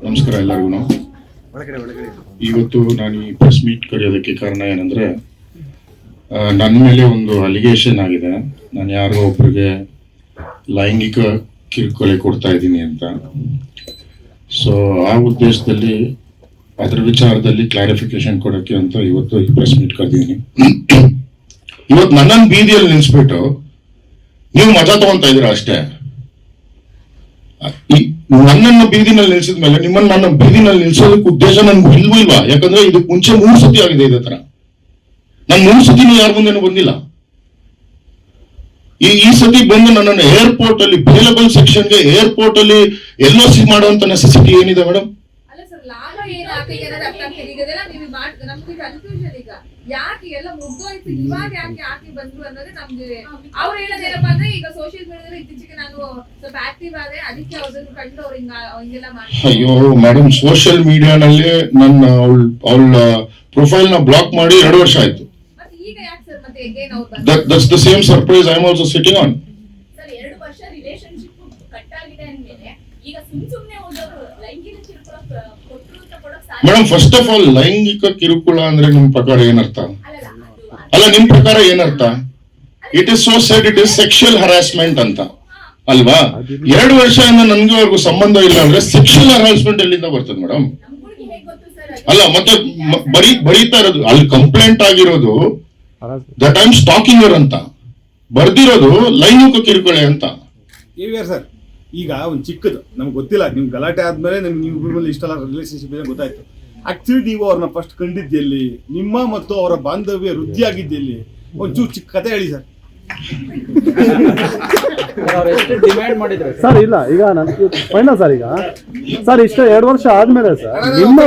ನಮಸ್ಕಾರ ಎಲ್ಲರಿಗೂ. ಇವತ್ತು ನಾನು ಈ ಪ್ರೆಸ್ ಮೀಟ್ ಕರೆಯೋದಕ್ಕೆ ಕಾರಣ ಏನಂದ್ರೆ, ನನ್ನ ಮೇಲೆ ಒಂದು ಅಲಿಗೇಷನ್ ಆಗಿದೆ. ನಾನು ಯಾರೋ ಒಬ್ಬರಿಗೆ ಲೈಂಗಿಕ ಕಿರುಕುಳ ಕೊಡ್ತಾ ಇದ್ದೀನಿ ಅಂತ. ಸೊ ಆ ಉದ್ದೇಶದಲ್ಲಿ ಅದರ ವಿಚಾರದಲ್ಲಿ ಕ್ಲಾರಿಫಿಕೇಶನ್ ಕೊಡೋಕ್ಕೆ ಅಂತ ಇವತ್ತು ಈ ಪ್ರೆಸ್ ಮೀಟ್ ಕರೆದಿದ್ದೀನಿ. ಇವತ್ತು ನನ್ನನ್ನು ಬೀದಿಯಲ್ಲಿ ನಿಲ್ಲಿಸ್ಬಿಟ್ಟು ನೀವು ಮಜಾ ತಗೊಂತಾ ಇದ್ದೀರಾ ಅಷ್ಟೇ. ನನ್ನನ್ನು ಬೀದಿನಲ್ಲಿ ನಿಲ್ಸಿದ ಮೇಲೆ ನನ್ನ ಬೀದಿನಲ್ಲಿ ನಿಲ್ಸೋದಕ್ಕೆ ಉದ್ದೇಶ ನನ್ಗೆ ಇಲ್ವಾ? ಯಾಕಂದ್ರೆ ಇದಕ್ಕೆ ಮುಂಚೆ 3 ಸತಿ ಆಗಿದೆ ಇದೇ ತರ. ನಾನು 3 ಸತಿನೂ ಯಾರ ಮುಂದೆನೂ ಬಂದಿಲ್ಲ. ಈ ಸತಿ ಬಂದು ನನ್ನನ್ನು ಏರ್ಪೋರ್ಟ್ ಅಲ್ಲಿ ಬೇಲಬಲ್ ಸೆಕ್ಷನ್ಗೆ ಏರ್ಪೋರ್ಟ್ ಅಲ್ಲಿ LOC ಮಾಡುವಂತ ನೆಸೆಸಿಟಿ ಏನಿದೆ ಮೇಡಮ್? ಯಾಕೆ ಎಲ್ಲ ಮುಗ್ದೋಯ್ತು, ಇವಾಗ ಯಾಕೆ ಬಂದ್ರು ಅನ್ನೋದೇ ನಮ್ಗೆ. ಅವ್ರು ಹೇಳೋದೇನಪ್ಪ ಅಂದ್ರೆ, ಈಗ ಸೋಷಿಯಲ್ ಮೀಡಿಯಾದಲ್ಲಿ ಇತ್ತೀಚೆಗೆ ನಾನು ಸ್ವಲ್ಪ ಆಕ್ಟಿವ್ ಆದೆ, ಅದಕ್ಕೆ ಅವ್ರನ್ನ ಕಂಡು ಅವ್ರು ಹಿಂಗೆಲ್ಲ ಮಾಡ್ತಾರೆ. ಅಯ್ಯೋ ಮೇಡಮ್, ಸೋಷಿಯಲ್ ಮೀಡಿಯಾನಲ್ಲಿ ನನ್ನ ಅವಳ ಪ್ರೊಫೈಲ್ ನ ಬ್ಲಾಕ್ ಮಾಡಿ 2 ವರ್ಷ ಆಯ್ತು. ಮತ್ತೆ ಈಗ ಯಾಕೆ ಸರ್ ಮತ್ತೆ ಅಗೇನ್ ಅವ್ರು ಬಂದ್ರು? That's the same surprise I am also sitting on. Sir 2 ವರ್ಷ ರಿಲೇಶನ್ಶಿಪ್ ಕಟ್ ಆಗಿದೆ ಅಂದ್ಮೇಲೆ ಈಗ ಸುಮ್ನೆ ಹೋದವರು ಲೈಂಗಿಕ ಕಿರುಕುಳ ಕೊಟ್ಟರು ಅಂತ ಕೊಡೋಕೆ ಸಾಧ್ಯ? ಮೇಡಮ್, ಫಸ್ಟ್ ಆಫ್ ಆಲ್ ಲೈಂಗಿಕ ಕಿರುಕುಳ ಅಂದ್ರೆ ನಿಮ್ ಪ್ರಕಾರ ಏನರ್ಥ? ಅಲ್ಲ, ನಿಮ್ ಪ್ರಕಾರ ಏನರ್ಥ? It is so said it is sexual harassment ಅಂತ ಅಲ್ವಾ? 2 ವರ್ಷದಿಂದ ನನ್ಗೆ ಅವ್ರಿಗೂ ಸಂಬಂಧ ಇಲ್ಲ ಅಂದ್ರೆ ಸೆಕ್ಷುಯಲ್ ಹರಾಸ್ಮೆಂಟ್ ಎಲ್ಲಿಂದ ಬರ್ತದೆ ಮೇಡಮ್? ಅಲ್ಲ, ಮತ್ತೆ ಬರೀತಾ ಇರೋದು ಅಲ್ಲಿ ಕಂಪ್ಲೇಂಟ್ ಆಗಿರೋದು ದಟ್ ಐ ಆಮ್ ಸ್ಟಾಕಿಂಗ್ ಅಂತ, ಬರ್ದಿರೋದು ಲೈಂಗಿಕ ಕಿರುಕುಳ ಅಂತ. ಸರ್, ಈಗ ಒಂದು ಚಿಕ್ಕದು ನಮ್ಗೆ ಗೊತ್ತಿಲ್ಲ, ನಿಮ್ಗೆ ಗಲಾಟೆ ಆದ್ಮೇಲೆ ನೀವು ಇಷ್ಟೆಲ್ಲ ರಿಲೇಶನ್ಶಿಪ್ ಗೊತ್ತಾಯ್ತು. ಆಕ್ಚುಲಿ ನೀವು ಅವ್ರನ್ನ ಫಸ್ಟ್ ಕಂಡಿದ್ದೆಲ್ಲಿ, ನಿಮ್ಮ ಮತ್ತು ಅವರ ಬಾಂಧವ್ಯ ವೃದ್ಧಿ ಆಗಿದ್ದೆಲ್ಲಿ, ಒಂಚೂರು ಚಿಕ್ಕ ಕತೆ ಹೇಳಿ ಸರ್. ಸರ್ ಇಲ್ಲ, ಈಗ ನನಗೆ ಫೈನಲ್ ಸರ್. ಈಗ ಸರ್ ಇಷ್ಟು 2 ವರ್ಷ ಆದ್ಮೇಲೆ ಸರ್ ನಿಮ್ಮ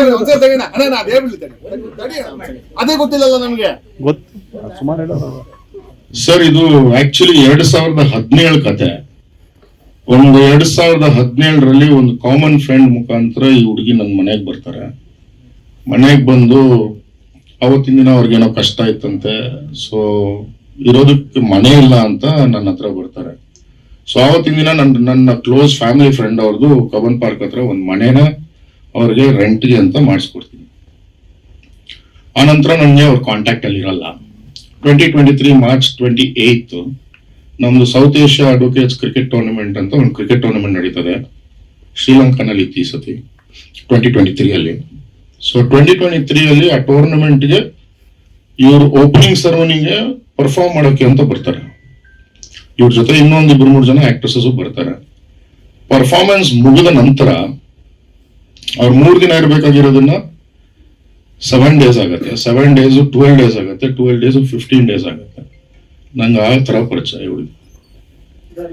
ಅದೇ ಗೊತ್ತಿಲ್ಲ ನಮ್ಗೆ ಸುಮಾರು ಸರ್, ಇದು ಆಕ್ಚುಲಿ 2017 ಕತೆ. ಒಂದು 2017ರಲ್ಲಿ ಒಂದು ಕಾಮನ್ ಫ್ರೆಂಡ್ ಮುಖಾಂತರ ಈ ಹುಡುಗಿ ನನ್ನ ಮನೆಗೆ ಬರ್ತಾರೆ. ಮನೆಗೆ ಬಂದು ಅವತ್ತಿನ ದಿನ ಅವ್ರಿಗೇನೋ ಕಷ್ಟ ಇತ್ತಂತೆ. ಸೊ ಇರೋದಕ್ಕೆ ಮನೆ ಇಲ್ಲ ಅಂತ ನನ್ನ ಹತ್ರ ಬರ್ತಾರೆ. ಸೊ ಆವತ್ತಿನ ದಿನ ನನ್ನ ಕ್ಲೋಸ್ ಫ್ಯಾಮಿಲಿ ಫ್ರೆಂಡ್ ಅವ್ರದ್ದು ಕಬ್ಬನ್ ಪಾರ್ಕ್ ಹತ್ರ ಒಂದು ಮನೆನ ಅವ್ರಿಗೆ ರೆಂಟ್ಗೆ ಅಂತ ಮಾಡಿಸ್ಕೊಡ್ತೀನಿ. ಆನಂತರ ನನಗೆ ಅವ್ರ ಕಾಂಟ್ಯಾಕ್ಟ್ ಅಲ್ಲಿ ಇರಲ್ಲ. 2023 ಮಾರ್ಚ್ 28 ನಮ್ದು south Asia advocates cricket tournament ಅಂತ ಒಂದು ಕ್ರಿಕೆಟ್ ಟೂರ್ನಮೆಂಟ್ ನಡೀತದೆ ಶ್ರೀಲಂಕಾನಲ್ಲಿ ಇತ್ತು ಈ ಸತಿ 2023 ಅಲ್ಲಿ. ಸೊ 2023 ಅಲ್ಲಿ ಆ ಟೂರ್ನಮೆಂಟ್ಗೆ ಇವ್ರು ಓಪನಿಂಗ್ ಸೆರೆಮನಿಗೆ ಪರ್ಫಾರ್ಮ್ ಮಾಡೋಕೆ ಅಂತ ಬರ್ತಾರೆ. ಇವ್ರ ಜೊತೆ ಇನ್ನೊಂದು 2-3 ಜನ ಆಕ್ಟ್ರೆಸಸ್ ಬರ್ತಾರೆ. ಪರ್ಫಾರ್ಮೆನ್ಸ್ ಮುಗಿದ ನಂತರ ಅವ್ರು 3 ದಿನ ಇರಬೇಕಾಗಿರೋದನ್ನ 7 ಡೇಸ್ ಆಗುತ್ತೆ, 7 ಡೇಸ್ 12 ಡೇಸ್ ಆಗುತ್ತೆ, 12 ಡೇಸ್ 15 ಡೇಸ್ ಆಗುತ್ತೆ. ನಂಗೆ ಆ ತರ ಪರಿಚಯ ಇವಳಿಗೆ.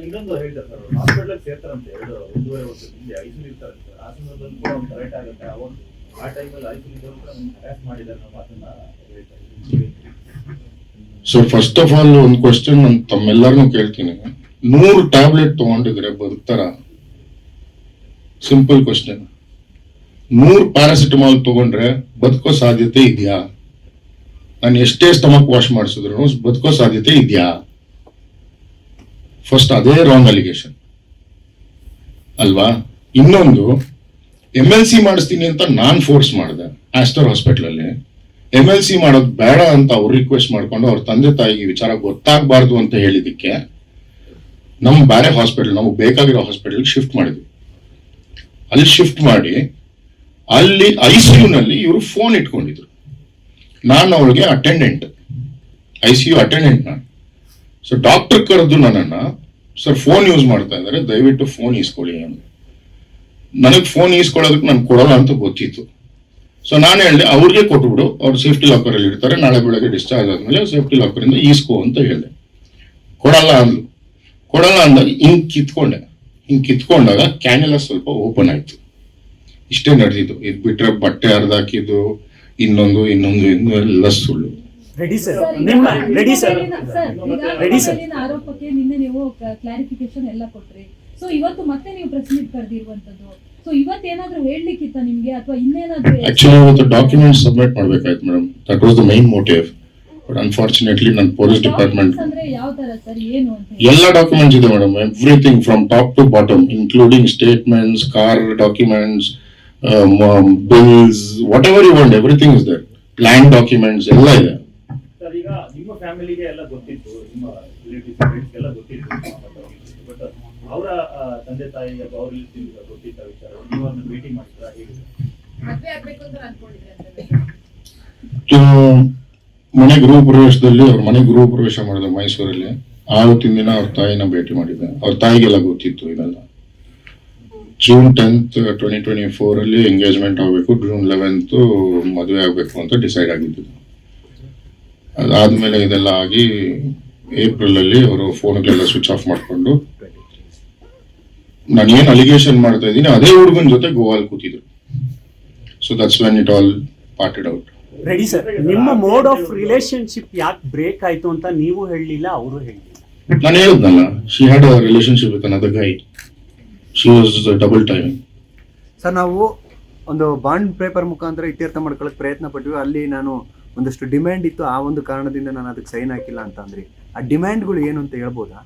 ಇನ್ನೊಂದು ಹೇಳ್ತಾರೆ ಸರ್, ಹಾಸ್ಪಿಟಲ್ ಸೇರ್ತಾರಂತೆ 1.5 ವರ್ಷದಿಂದ ಐಸಿಯು ಇರ್ತಾರೆ ಸರ್. ಆ ಸಂದರ್ಭದಲ್ಲಿ ಕೂಡ ಒಂದು ಕರೆಕ್ಟ್ ಆಗುತ್ತೆ. ಅವರು ಆ ಟೈಮಲ್ಲಿ ಐಸಿಯು ಇದ್ದವರು ಕೂಡ ಹ್ಯಾಸ್ ಮಾಡಿದ್ದಾರೆ ಅನ್ನೋ ಮಾತನ್ನ ಹೇಳ್ತಾರೆ. ಸೊ ಫಸ್ಟ್ ಆಫ್ ಆಲ್ ಒಂದು ಕ್ವಶನ್ ನಾನು ತಮ್ಮೆಲ್ಲರನ್ನೂ ಕೇಳ್ತೀನಿ, 100 ಟ್ಯಾಬ್ಲೆಟ್ ತಗೊಂಡಿದ್ರೆ ಬದುಕ್ತಾರ? Simple question. 100 ಪ್ಯಾರಾಸಿಟಮಾಲ್ ತಗೊಂಡ್ರೆ ಬದುಕೋ ಸಾಧ್ಯತೆ ಇದೆಯಾ? ನಾನು ಎಷ್ಟೇ ಸ್ಟಮಕ್ ವಾಶ್ ಮಾಡಿಸಿದ್ರು ಬದುಕೋ ಸಾಧ್ಯತೆ ಇದೆಯಾ? ಫಸ್ಟ್ ಅದೇ ರಾಂಗ್ ಅಲಿಗೇಷನ್ ಅಲ್ವಾ? ಇನ್ನೊಂದು, MLC ಮಾಡಿಸ್ತೀನಿ ಅಂತ ನಾನ್ ಫೋರ್ಸ್ ಮಾಡಿದೆ ಆಸ್ಟರ್ ಹಾಸ್ಪಿಟಲ್ ಅಲ್ಲಿ. MLC ಮಾಡೋದು ಬೇಡ ಅಂತ ಅವ್ರು ರಿಕ್ವೆಸ್ಟ್ ಮಾಡ್ಕೊಂಡು ಅವ್ರ ತಂದೆ ತಾಯಿಗೆ ವಿಚಾರ ಗೊತ್ತಾಗಬಾರ್ದು ಅಂತ ಹೇಳಿದಕ್ಕೆ ನಮ್ ಬೇರೆ ಹಾಸ್ಪಿಟಲ್, ನಮಗೆ ಬೇಕಾಗಿರೋ ಹಾಸ್ಪಿಟಲ್ ಶಿಫ್ಟ್ ಮಾಡಿದ್ವಿ. ಅಲ್ಲಿ ಶಿಫ್ಟ್ ಮಾಡಿ ಅಲ್ಲಿ ICU ನಲ್ಲಿ ಇವರು ಫೋನ್ ಇಟ್ಕೊಂಡಿದ್ರು. ನಾನು ಅವಳಿಗೆ ಅಟೆಂಡೆಂಟ್, ICU ಅಟೆಂಡೆಂಟ್ ನಾನು. ಸೊ ಡಾಕ್ಟರ್ ಕರೆದು ನನ್ನನ್ನ, ಸರ್ ಫೋನ್ ಯೂಸ್ ಮಾಡ್ತಾ ಇದ್ದಾರೆ, ದಯವಿಟ್ಟು ಫೋನ್ ಈಸ್ಕೊಳ್ಳಿ ಅಂತ. ನನಗೆ ಫೋನ್ ಈಸ್ಕೊಳ್ಳೋದಕ್ಕೆ ನಾನು ಕೊಡಲ್ಲ ಅಂತ ಗೊತ್ತಿತ್ತು. ಸೊ ನಾನು ಹೇಳಿದೆ ಅವ್ರಿಗೆ ಕೊಟ್ಬಿಡು, ಅವ್ರು ಸೇಫ್ಟಿ ಲಾಕರ್ ಅಲ್ಲಿ ಇರ್ತಾರೆ, ನಾಳೆ ಬೆಳಗ್ಗೆ ಡಿಸ್ಚಾರ್ಜ್ ಆದ್ಮೇಲೆ ಸೇಫ್ಟಿ ಲಾಕರ್ ಇಂದ ಈಸ್ಕೋ ಅಂತ ಹೇಳಿದೆ. ಕೊಡಲ್ಲ ಅಂದ್ಲು. ಕೊಡಲ್ಲ ಅಂದಾಗ ಹಿಂಗ್ ಕಿತ್ಕೊಂಡಾಗ ಕ್ಯಾನೆಲ್ಲ ಸ್ವಲ್ಪ ಓಪನ್ ಆಯ್ತು. ಇಷ್ಟೇ ನಡೆದಿದ್ದು. ಇದು ಬಿಟ್ರೆ ಬಟ್ಟೆ ಹರಿದಾಕಿದ್ದು ಇನ್ನೊಂದು ಎಲ್ಲ ಸುಳ್ಳು. ಆರೋಪಕ್ಕೆ ನಿನ್ನೆ ನೀವು ಕ್ಲಾರಿಫಿಕೇಶನ್ ಎಲ್ಲ ಕೊಟ್ರಿ. ಸೊ ಇವತ್ತು ಮತ್ತೆ ನೀವು ಪ್ರೆಸ್ ಮೀಟ್ ಕರೆದಿರುವಂತದ್ದು. ಸೊ ಇವತ್ತೇನಾದ್ರೂ ಹೇಳಲಿಕ್ಕಿತ್ತ ನಿಮ್ಗೆ ಅಥವಾ ಇನ್ನೇನಾದ್ರೂ? ಆಕ್ಚುಲಿ ಇವತ್ತು ಡಾಕ್ಯುಮೆಂಟ್ ಸಬ್ಮಿಟ್ ಮಾಡ್ಬೇಕಾಯ್ತು madam. That was the main motive. But unfortunately ನನ್ನ ಪೊಲೀಸ್ ಡಿಪಾರ್ಟ್ಮೆಂಟ್ ಎಲ್ಲ ಡಾಕ್ಯುಮೆಂಟ್ಸ್ ಇದೆ madam. Everything from top to bottom, including statements, car documents, bills, whatever you want, everything is there. Land documents ಎಲ್ಲ ಇದೆ. Sir ಈಗ ನಿಮ್ಮ ಫ್ಯಾಮಿಲಿಗೆ ಎಲ್ಲ ಗೊತ್ತಿತ್ತು, ನಿಮ್ಮ ರಿಲೇಟಿವ್ಸ್ ಎಲ್ಲ ಗೊತ್ತಿತ್ತು, ಬಟ್ ಅವರ ತಂದೆ ತಾಯಿ ಅಥವಾ ಅವ್ರ ರಿಲೇಟಿವ್ಸ್ ಗೊತ್ತಿದ್ದ ವಿಚಾರ ನೀವು ಅವ್ರನ್ನ ಭೇಟಿ ಮಾಡಿದ್ರ ಹೇಗೆ? ಮದ್ವೆ ಆಗ್ಬೇಕು ಅಂತ ಅನ್ಕೊಂಡಿದ್ರೆ ಮನೆ ಗೃಹ ಪ್ರವೇಶದಲ್ಲಿ, ಅವ್ರ ಮನೆ ಗೃಹ ಪ್ರವೇಶ ಮಾಡಿದ ಮೈಸೂರಲ್ಲಿ. ಆವತ್ತಿನ ದಿನ ಅವ್ರ ತಾಯಿನ ಭೇಟಿ ಮಾಡಿದ್ದೆ. ಅವ್ರ ತಾಯಿಗೆಲ್ಲ ಗೊತ್ತಿತ್ತು ಇದೆಲ್ಲ. June 10th, 2024 ಅಲ್ಲಿ ಎಂಗೇಜ್ಮೆಂಟ್ ಆಗಬೇಕು, June 11th ಮದುವೆ ಆಗಬೇಕು ಅಂತ ಡಿಸೈಡ್ ಆಗಿದ್ದು. ಅದಾದ್ಮೇಲೆ ಇದೆಲ್ಲ ಆಗಿ ಏಪ್ರಿಲ್ ಅಲ್ಲಿ ಅವರು ಫೋನ್ಗಳೆಲ್ಲ ಸ್ವಿಚ್ ಆಫ್ ಮಾಡಿಕೊಂಡು ನಾನು ಏನ್ ಅಲಿಗೇಷನ್ ಮಾಡ್ತಾ ಇದ್ದೀನಿ ಅದೇ ಹುಡುಗನ ಜೊತೆ ಗೋವಾಲ್ ಕೂತಿದ್ರು. So that's when it all parted out. Ready sir, ನಿಮ್ಮ ಮೋಡ್ ಆಫ್ ರಿಲೇಶನ್ಶಿಪ್ ಯಾಕೆ ಬ್ರೇಕ್ ಆಯ್ತು ಅಂತ ನೀವು ಹೇಳಲಿಲ್ಲ, ಅವರು ಹೇಳಿಲ್ಲ. ನಾನು ಹೇಳಿದ್ನಲ್ಲ, she had a relationship with another guy. She was double time. Sir, ನಾವು ಒಂದು ಬಾಂಡ್ ಪೇಪರ್ ಮುಖಾಂತರ ಇತ್ಯರ್ಥ ಮಾಡ್ಕೊಳ್ಳೋಕೆ ಪ್ರಯತ್ನ ಪಟ್ವಿ. ಅಲ್ಲಿ ನಾನು ಒಂದಷ್ಟು ಡಿಮ್ಯಾಂಡ್ ಇತ್ತು, ಆ ಒಂದು ಕಾರಣದಿಂದ ನಾನು ಅದಕ್ಕೆ ಸೈನ್ ಹಾಕಿಲ್ಲ ಅಂತ ಅಂದ್ರಿ. ಆ ಡಿಮ್ಯಾಂಡ್ಗಳು ಏನು ಅಂತ ಹೇಳ್ಬೋದಾ?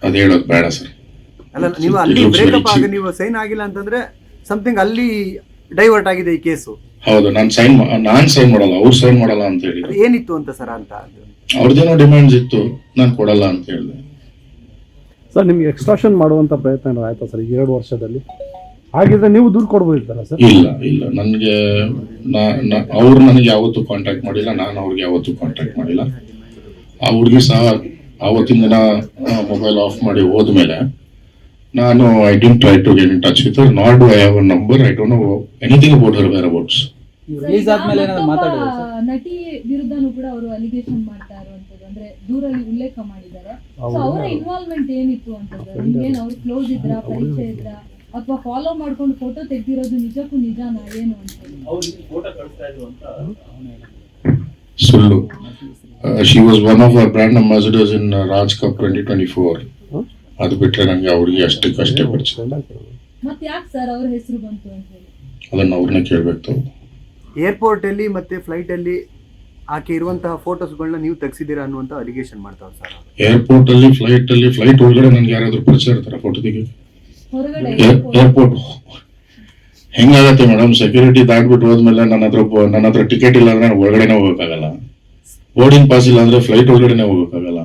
ಅದು ಹೇಳೋದು ಬೇಡ ಸರ್. ಅಲ್ಲ, ನೀವು ಅಲ್ಲಿ ಬ್ರೇಕಪ್ ಆಗಿ ನೀವು ಸೈನ್ ಆಗಿಲ್ಲ ಅಂತಂದ್ರೆ ಸಮಥಿಂಗ್ ಅಲ್ಲಿ ಡೈವರ್ಟ್ ಆಗಿದೆ ಈ ಕೇಸು. ಹೌದು, ನಾನ್ ಸೈನ್ ಮಾಡಲ್ಲ, ಅವ್ರು ಸೈನ್ ಮಾಡಲ್ಲ ಅಂತ ಹೇಳಿ. ಏನಿತ್ತು ಅಂತ ಸರ್ ಅಂತ? ಅವ್ರದ್ದೇನೋ ಡಿಮ್ಯಾಂಡ್ಸ್ ಇತ್ತು, ನಾನು ಕೊಡಲ್ಲ ಅಂತ ಹೇಳಿದೆ. ಸರ್, ನಿಮ್ಗೆ ಎಕ್ಸ್ಟ್ರಾಕ್ಷನ್ ಮಾಡುವಂತ ಪ್ರಯತ್ನ ಏನಾದ್ರು ಆಯ್ತಾ ಸರ್ ಈ 2 ವರ್ಷದಲ್ಲಿ? ಹಾಗಿದ್ರೆ ನೀವು ದುಡ್ಡು ಕೊಡ್ಬೋದಿತ್ತಲ್ಲ ಸರ್? ಇಲ್ಲ, ನನಗೆ ಅವ್ರು ನನಗೆ ಯಾವತ್ತೂ ಕಾಂಟ್ಯಾಕ್ಟ್ ಮಾಡಿಲ್ಲ, ನಾನು ಅವ್ರಿಗೆ ಯಾವತ್ತೂ ಕಾಂಟ್ಯಾಕ್ಟ್ ಮಾಡಿಲ್ಲ. ಆ ಹುಡುಗಿ ಸಹ ಆವತ್ತಿನ ದಿನ ಮೊಬೈಲ್ ಆಫ್ ಮಾಡಿ ಹೋದ್ಮೇಲೆ ನಾನು I didn't try to get in touch with her, not do I have a number, I don't know anything about her whereabouts. Release ಆದ್ಮೇಲೆ ಏನಾದ್ರು ಮಾತಾಡಿದ್ರು ಸರ್? ನಟಿ ವಿರುದ್ಧನೂ ಕೂಡ ಅವರು ಅಲಿಗೇಷನ್ ಮಾಡ್ತಾ ಇರುವಂತದ್ದು, ಅಂದ್ರೆ ದೂರಲ್ಲಿ ಉಲ್ಲೇಖ ಮಾಡಿದ್ದಾರೆ. ಸೊ ಅವರ ಇನ್ವಾಲ್ವ್ಮೆಂಟ್ ಏನಿತ್ತು ಅಂತದ್ದು, ನಿಮ್ಗೇನು ಅವ್ರು ಕ್ಲೋಸ್ ಇದ್ರಾ, ಪರಿಚಯ ಇದ್ರಾ, ಅಥವಾ ಫಾಲೋ ಮಾಡ್ಕೊಂಡು ಫೋಟೋ ತೆಗ್ದಿರೋದು ನಿಜಕ್ಕೂ ನಿಜಾನಾ ಏನು ಅಂತ? ಅವ್ರು ಫೋಟೋ ಕಳಿಸ್ತಾ ಇದ್ರು ಅಂತ ಸುಳ್ಳು. She was one of our brand ambassadors in Raj cup 2024. ಅದು ಬಿಟ್ರೆ ನಂಗೆ ಅವ್ರಿಗೆ ಅಷ್ಟೇ ಪರಿಚಯ. ಮತ್ತೆ ಯಾಕೆ ಸರ್ ಅವ್ರ ಹೆಸರು ಬಂತು ಅಂತ ಹೇಳಿ ಅದನ್ನ ಅವ್ರನ್ನೇ ಕೇಳ್ಬೇಕು. ಏರ್ಪೋರ್ಟ್ ಅಲ್ಲಿ ಮತ್ತೆ ಫ್ಲೈಟ್ ಅಲ್ಲಿ ಆಕೆ ಇರುವಂತಹ ಫೋಟೋಸ್ಗಳನ್ನ ನೀವು ತೆಗ್ಸಿದ್ದೀರಾ ಅನ್ನುವಂತ ಅಲಿಗೇಷನ್ ಮಾಡ್ತಾವ್ರು ಸರ್. ಏರ್ಪೋರ್ಟ್ ಅಲ್ಲಿ, ಫ್ಲೈಟ್ ಒಳಗಡೆ ನನ್ಗೆ ಯಾರಾದ್ರೂ ಪರಿಚಯ ಇರ್ತಾರ ಫೋಟೋ ತೆಗಿ? ಹೊರಗಡೆ ಏರ್ಪೋರ್ಟ್ ಹೆಂಗಾಗತ್ತೆ ಮೇಡಮ್? ಸೆಕ್ಯೂರಿಟಿ ದಾಟ್ಬಿಟ್ಟು ಹೋದ್ಮೇಲೆ ನನ್ನ ಹತ್ರ ಟಿಕೆಟ್ ಇಲ್ಲ ಅಂದ್ರೆ ಒಳಗಡೆನೆ ಹೋಗಕ್ಕಾಗಲ್ಲ. ಬೋರ್ಡಿಂಗ್ ಪಾಸ್ ಇಲ್ಲ ಅಂದ್ರೆ ಫ್ಲೈಟ್ ಒಳಗಡೆನೆ ಹೋಗಕ್ಕಾಗಲ್ಲ.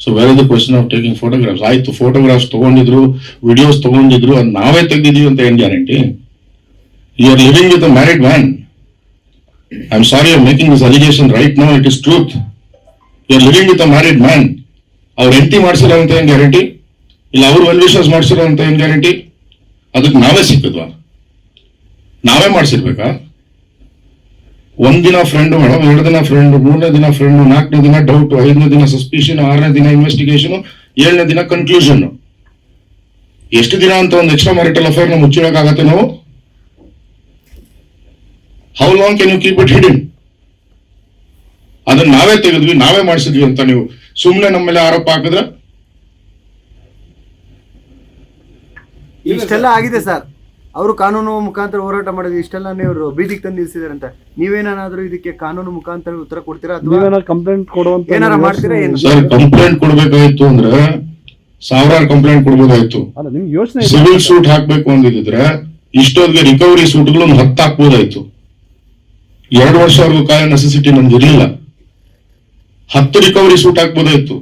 So where is the question of taking photographs? ಆಯ್ತು, ಫೋಟೋಗ್ರಾಫ್ಸ್ ತಗೊಂಡಿದ್ರು, ವಿಡಿಯೋಸ್ ತಗೊಂಡಿದ್ರು, ಅದು ನಾವೇ ತೆಗ್ದಿದೀವಿ ಅಂತ ಏನ್ guarantee? You are living with a married man. I am sorry, I am making this allegation right now, it is truth. You are living with a married man. ಅವ್ರ ಹೆಂಡತಿ ಮಾಡ್ಸಿರೋ ಅಂತ ಏನ್ ಗ್ಯಾರಂಟಿ? ಇಲ್ಲ ಅವ್ರು ವೆಲ್ ವಿಶಸ್ ಮಾಡ್ಸಿರೋ ಅಂತ ಏನ್ ಗ್ಯಾರಂಟಿ? ಅದಕ್ಕೆ ನಾವೇ ಸಿಕ್ಕಿದ್ವಾ? ನಾವೇ ಮಾಡ್ಸಿರ್ಬೇಕಾ? ಒಂದಿನ ಫ್ರೆಂಡ್ ಮೇಡಮ್, 2 ದಿನ ಫ್ರೆಂಡ್, 3ನೇ ದಿನ ಫ್ರೆಂಡ್, 4ನೇ ದಿನ ಡೌಟ್, 5ನೇ ದಿನ ಸಸ್ಪಿಷನ್, 6ನೇ ದಿನ ಇನ್ವೆಸ್ಟಿಗೇಷನ್, 7ನೇ ದಿನ ಕನ್ಕ್ಲೂಷನ್. ಎಷ್ಟು ದಿನ ಅಂತ ಒಂದು ಎಕ್ಸ್ಟ್ರಾ ಮ್ಯಾರಿಟಲ್ ಅಫೇರ್ ನ ಮುಚ್ಚಿಡಕ್ಕಾಗತ್ತೆ ನಾವು? How long can you keep it hidden? ಅದನ್ನ ನಾವೇ ತೆಗೆದ್ವಿ, ನಾವೇ ಮಾಡಿಸಿದ್ವಿ ಅಂತ ನೀವು ಸುಮ್ಮನೆ ನಮ್ಮ ಮೇಲೆ ಆರೋಪ ಹಾಕಿದ್ರೆ? ಇಷ್ಟೆಲ್ಲ ಆಗಿದೆ ಸರ್, ಅವರು ಕಾನೂನು ಮುಖಾಂತರ ಹೋರಾಟ ಮಾಡಿದ್ರು, ಇಷ್ಟೆಲ್ಲ ನೀವು ಬೀದಿಗೆ ತಂದು ನಿಲ್ಸಿದಾರೆ ಅಂತ. ನೀವೇನಾದ್ರೂ ಇದಕ್ಕೆ ಕಾನೂನು ಮುಖಾಂತರ ಉತ್ತರ ಕೊಡ್ತೀರಾ ಅಥವಾ ಕಂಪ್ಲೇಂಟ್ ಕೊಡುವಂತ ಏನಾರ ಮಾಡ್ತೀರಾ ಏನು? ಸರ್, ಕಂಪ್ಲೇಂಟ್ ಕೊಡ್ಬೇಕಾಯ್ತು ಅಂದ್ರೆ 1000 ಕಂಪ್ಲೇಂಟ್ ಕೊಡ್ಬೋದಾಯ್ತು. ಅಲ್ಲ, ನಿಮ್ಗೆ ಯೋಚನೆ ಸಿವಿಲ್ ಸೂಟ್ ಹಾಕ್ಬೇಕು ಅಂದಿದ್ರೆ ಇಷ್ಟೊತ್ತಿಗೆ ರಿಕವರಿ ಸೂಟ್ಗಳು ಒಂದು 10 ಹಾಕ್ಬೋದಾಯ್ತು. 2 ವರ್ಷವರೆಗೂ ಕಾಯೋ ನೆಸೆಸಿಟಿ ನಮ್ಗೆ ಇರಲಿಲ್ಲ. 10 ರಿಕವರಿ ಸೂಟ್ ಹಾಕ್ಬೋದಾಯ್ತು.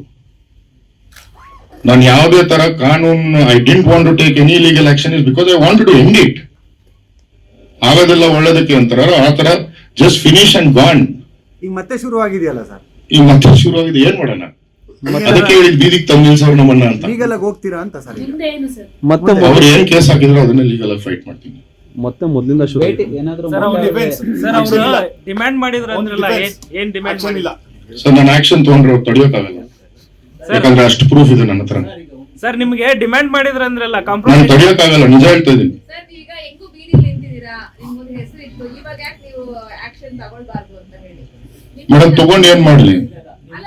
ನಾನು ಯಾವುದೇ ತರ ಕಾನೂನು, I didn't want to take any legal action is because I want to end it. ಆಗೋದೆಲ್ಲ ಒಳ್ಳೇದಕ್ಕೆ ಅಂತಾರ, ಆ ತರ ಜಸ್ಟ್ ಫಿನಿಶ್ ಅಂಡ್ ಗಾನ್. ಈಗ ಮತ್ತೆ ಶುರು ಆಗಿದೆಯಲ್ಲ ಸರ್? ಈಗ ಮತ್ತೆ ಶುರು ಆಗಿದೆ, ಏನ್ ಮಾಡೋಣ? ಅದಕ್ಕೆ ಹೇಳಿದ್ ಬೀದಿಗೆ ತಂದು ನಿಲ್ಸವ್ರು ನಮ್ಮನ್ನ ಅಂತ. ಲೀಗಲ್ ಆಗಿ ಹೋಗ್ತೀರಾ ಅಂತ ಸರ್? ಮುಂದೆ ಏನು ಸರ್? ಮತ್ತೆ ಅವ್ರು ಏನ್ ಕೇಸ್ ಹಾಕಿದ್ರು ಅದನ್ನ ಲೀಗಲ್ ಆಗಿ ಫೈಟ್ ಮಾಡ್ತೀನಿ. ಮತ್ತೆ ಮೊದಲಿಂದ ಶುರು ಡಿಮ್ಯಾಂಡ್ ಮಾಡಿದ್ರು ಅಂದ್ರಲ್ಲ, ಏನ್ ಡಿಮ್ಯಾಂಡ್ ಮಾಡಿಲ್ಲ ಸರ್? ನಾನು ಆಕ್ಷನ್ ತಗೊಂಡ್ರೆ ಅವ್ರು ತಡೆಯೋಕ್ಕಾಗಲ್ಲ, ಯಾಕಂದ್ರೆ ಅಷ್ಟು ಪ್ರೂಫ್ ಇದೆ ನನ್ನ ಹತ್ರ. ಸರ್, ನಿಮ್ಗೆ ಡಿಮ್ಯಾಂಡ್ ಮಾಡಿದ್ರ ಅಂದ್ರಲ್ಲ, ನಾನು ಕಾಂಪ್ರಮೈಸ್ ತಡೆಯೋಕ್ಕಾಗಲ್ಲ, ನಿಜ ಹೇಳ್ತಾ ಇದ್ದೀನಿ. ಸರ್, ಈಗ ಹೆಂಗೂ ಬೀದಿಲಿ ನಿಂತಿದ್ದೀರಾ, ನಿಮ್ಗೊಂದು ಹೆಸರು ಇತ್ತು, ಇವಾಗ ಯಾಕೆ ನೀವು ಆಕ್ಷನ್ ತಗೊಳ್ಬಾರ್ದು ಅಂತ ಹೇಳಿ? ಮೇಡಮ್, ತಗೊಂಡು ಏನ್ ಮಾಡ್ಲಿ?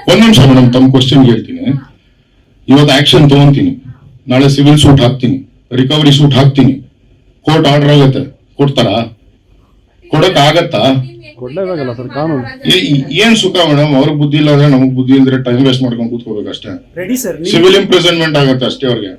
ಒಂದ್ ನಿಮಿಷ ಮೇಡಮ್, ತಮ್ಮ ಕ್ವಶನ್ ಹೇಳ್ತೀನಿ. ಇವತ್ತು ಆಕ್ಷನ್ ತಗೊಂತೀನಿ, ನಾಳೆ ಸಿವಿಲ್ ಸೂಟ್ ಹಾಕ್ತೀನಿ, ರಿಕವರಿ ಸೂಟ್ ಹಾಕ್ತೀನಿ, ಕೋರ್ಟ್ ಆರ್ಡರ್ ಆಗತ್ತೆ, ಕೊಡ್ತಾರಾ? ಕೊಡಕ್ ಆಗತ್ತಾ? ಕೊಡ್ಲೇಬೇಕಲ್ಲ ಸರ್ ಕಾನೂನು. ಏನ್ ಸುಖ ಮೇಡಮ್? ಅವ್ರಿಗೆ ಬುದ್ಧಿ ಇಲ್ಲ ಅಂದ್ರೆ ನಮಗ್ ಬುದ್ಧಿ ಇಲ್ದ್ರೆ ಟೈಮ್ ವೇಸ್ಟ್ ಮಾಡ್ಕೊಂಡು ಕೂತ್ಕೋಬೇಕಷ್ಟೇ. ರೆಡಿ ಸರ್, ಸಿವಿಲ್ ಇಂಪ್ರಿಸನ್ಮೆಂಟ್ ಆಗತ್ತೆ ಅಷ್ಟೇ ಅವ್ರಿಗೆ.